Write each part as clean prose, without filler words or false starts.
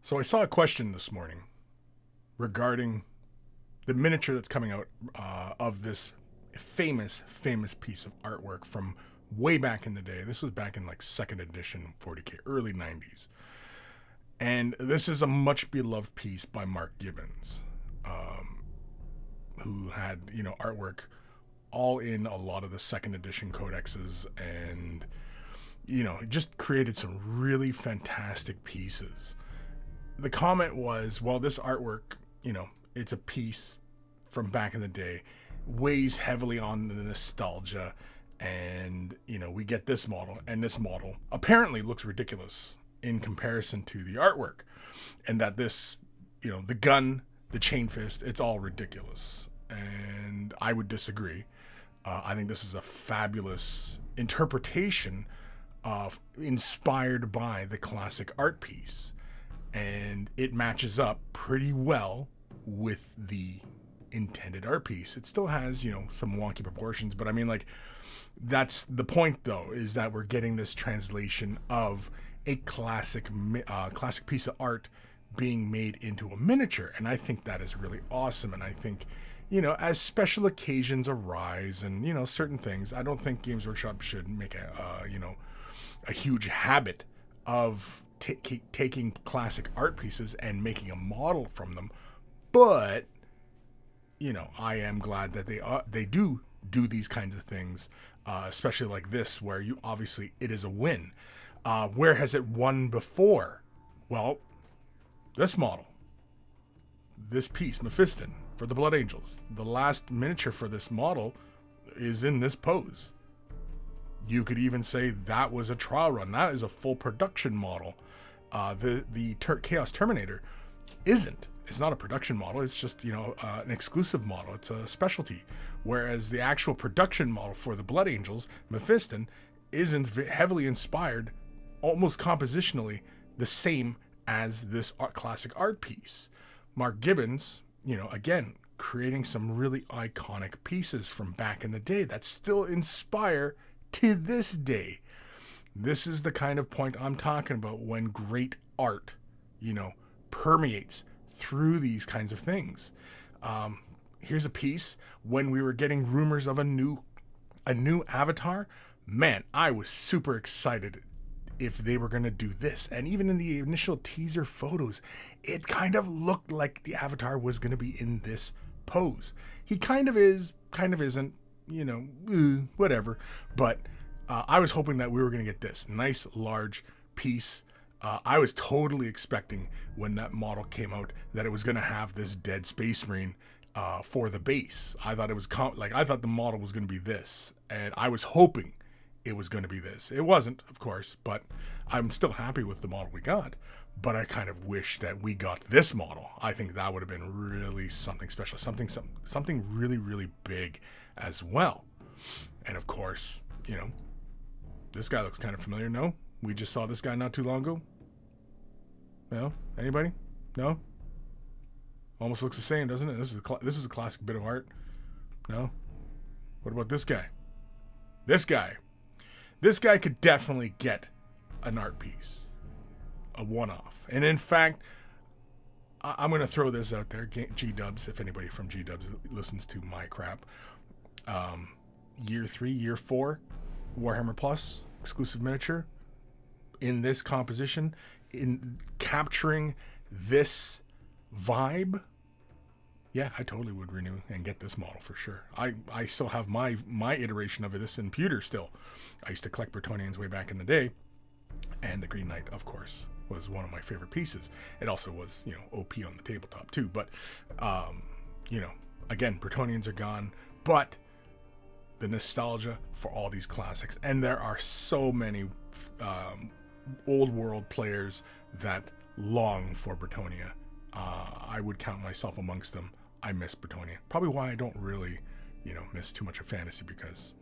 So I saw a question this morning regarding the miniature that's coming out of this famous piece of artwork from way back in the day. This was back in like second edition 40K, early 90s. And this is a much beloved piece by Mark Gibbons, who had, artwork all in a lot of the second edition codexes and, just created some really fantastic pieces. The comment was, well, this artwork, it's a piece from back in the day, weighs heavily on the nostalgia, and, we get this model, and this model apparently looks ridiculous in comparison to the artwork, and that this, the gun, the chain fist, it's all ridiculous. And I would disagree. I think this is a fabulous interpretation of inspired by the classic art piece. And it matches up pretty well with the intended art piece. It still has, some wonky proportions, but I mean, like, that's the point, though, is that we're getting this translation of a classic piece of art being made into a miniature. And I think that is really awesome. And I think, as special occasions arise and, certain things, I don't think Games Workshop should make a huge habit of taking classic art pieces and making a model from them. But, I am glad that they do these kinds of things, especially like this, where it is a win. Where has it won before? Well, this model, this piece, Mephiston, for the Blood Angels. The last miniature for this model is in this pose. You could even say that was a trial run. That is a full production model. The Chaos Terminator isn't. It's not a production model. It's just, an exclusive model. It's a specialty. Whereas the actual production model for the Blood Angels, Mephiston, isn't heavily inspired, almost compositionally, the same as this classic art piece. Mark Gibbons, again, creating some really iconic pieces from back in the day that still inspire to this day. This is the kind of point I'm talking about when great art, permeates through these kinds of things. Here's a piece when we were getting rumors of a new avatar. Man, I was super excited if they were going to do this. And even in the initial teaser photos, it kind of looked like the avatar was going to be in this pose. He kind of is, kind of isn't, whatever. But I was hoping that we were going to get this nice, large piece. I was totally expecting when that model came out that it was going to have this dead Space Marine for the base. I thought it was I thought the model was going to be this, and I was hoping it was going to be this. It wasn't, of course, but I'm still happy with the model we got. But I kind of wish that we got this model. I think that would have been really something special, something really, really big as well. And of course, this guy looks kind of familiar. No, we just saw this guy not too long ago. No, anybody? No. Almost looks the same, doesn't it? This is a classic bit of art. No. What about this guy? This guy could definitely get an art piece, a one-off. And in fact, I'm going to throw this out there, G-Dubs, if anybody from G-Dubs listens to my crap. Year 3, Year 4, Warhammer Plus, exclusive miniature, in this composition, in capturing this vibe. Yeah, I totally would renew and get this model for sure. I still have my iteration of this in pewter still. I used to collect Bretonnians way back in the day, and the Green Knight, of course, was one of my favorite pieces. It also was, OP on the tabletop too. But, again, Bretonnians are gone, but the nostalgia for all these classics, and there are so many old world players that long for Bretonnia. I would count myself amongst them. I miss Bretonnia. Probably why I don't really, miss too much of fantasy, because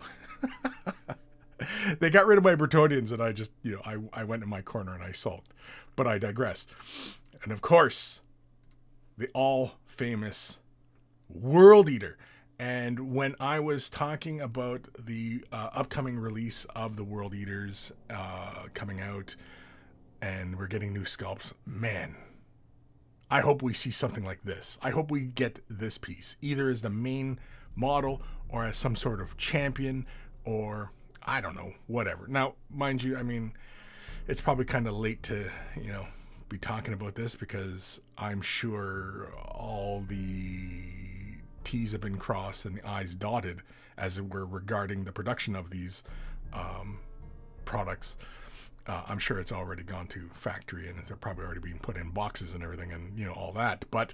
they got rid of my Bretonnians and I just, I went in my corner and I sulked. But I digress. And of course, the all famous World Eater. And when I was talking about the upcoming release of the World Eaters coming out, and we're getting new sculpts, man, I hope we see something like this. I hope we get this piece, either as the main model or as some sort of champion, or I don't know, whatever. Now, mind you, I mean, it's probably kind of late to, be talking about this, because I'm sure all the T's have been crossed and the I's dotted, as it were, regarding the production of these products. I'm sure it's already gone to factory and they're probably already being put in boxes and everything, and all that. But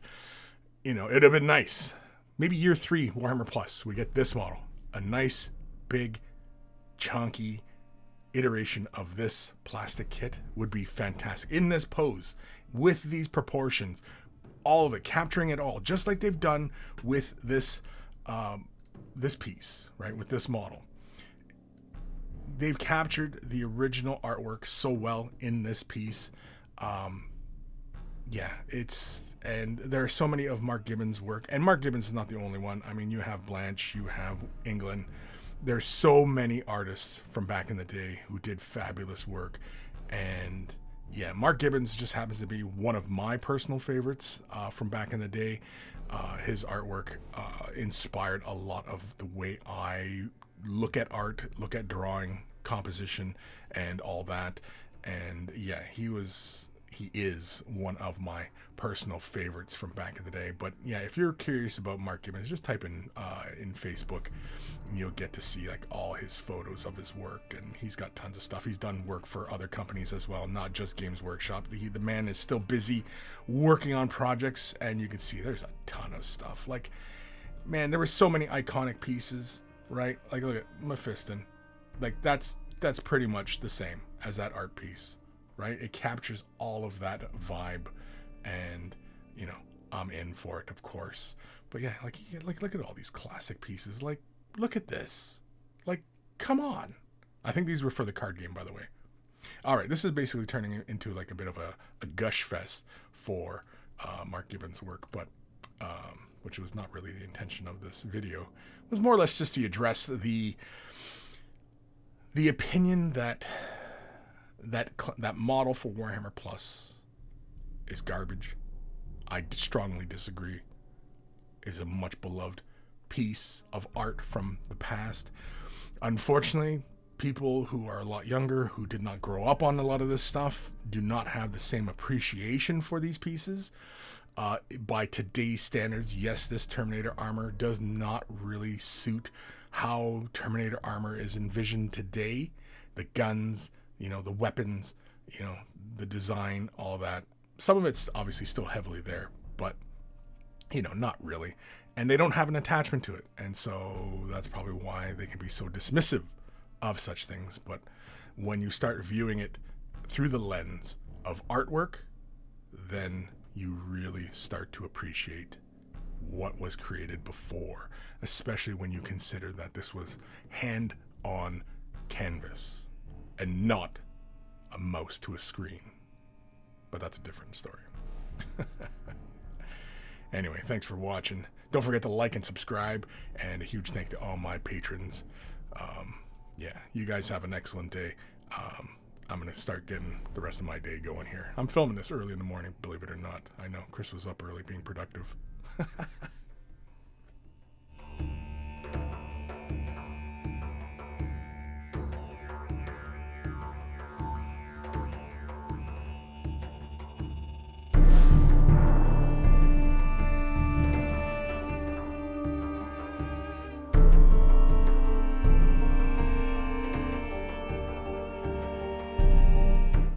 it'd have been nice. Maybe year 3 Warhammer Plus, we get this model, a nice big chunky iteration of this plastic kit would be fantastic in this pose with these proportions, all of it, capturing it all, just like they've done with this this piece, right? With this model, they've captured the original artwork so well in this piece. And there are so many of Mark Gibbons' work, and Mark Gibbons is not the only one. I mean, you have Blanche, you have England. There's so many artists from back in the day who did fabulous work. And yeah, Mark Gibbons just happens to be one of my personal favorites from back in the day. His artwork inspired a lot of the way I look at art, look at drawing, composition, and all that. And yeah, he is one of my personal favorites from back in the day. But yeah, if you're curious about Mark Gibbons, just type in Facebook, and you'll get to see like all his photos of his work. And he's got tons of stuff. He's done work for other companies as well, not just Games Workshop. The man is still busy working on projects, and you can see there's a ton of stuff. Like, man, there were so many iconic pieces, right? Like, look at Mephiston. Like, that's pretty much the same as that art piece, right? It captures all of that vibe, and I'm in for it, of course. But yeah, like look at all these classic pieces. Like, look at this. Like, come on. I think these were for the card game, by the way. All right, this is basically turning into like a bit of a gush fest for Mark Gibbons' work, but which was not really the intention of this video. It was more or less just to address the opinion that model for Warhammer Plus is garbage. I strongly disagree. Is a much beloved piece of art from the past. Unfortunately, people who are a lot younger, who did not grow up on a lot of this stuff, do not have the same appreciation for these pieces. By today's standards, yes, this Terminator Armor does not really suit how Terminator Armor is envisioned today. The guns, the weapons, the design, all that. Some of it's obviously still heavily there, but, not really. And they don't have an attachment to it. And so that's probably why they can be so dismissive of such things. But when you start viewing it through the lens of artwork, then you really start to appreciate what was created before, especially when you consider that this was hand on canvas and not a mouse to a screen. But that's a different story. Anyway, thanks for watching. Don't forget to like and subscribe, and a huge thank you to all my patrons. Yeah, you guys have an excellent day. I'm going to start getting the rest of my day going here. I'm filming this early in the morning, believe it or not. I know, Chris was up early being productive.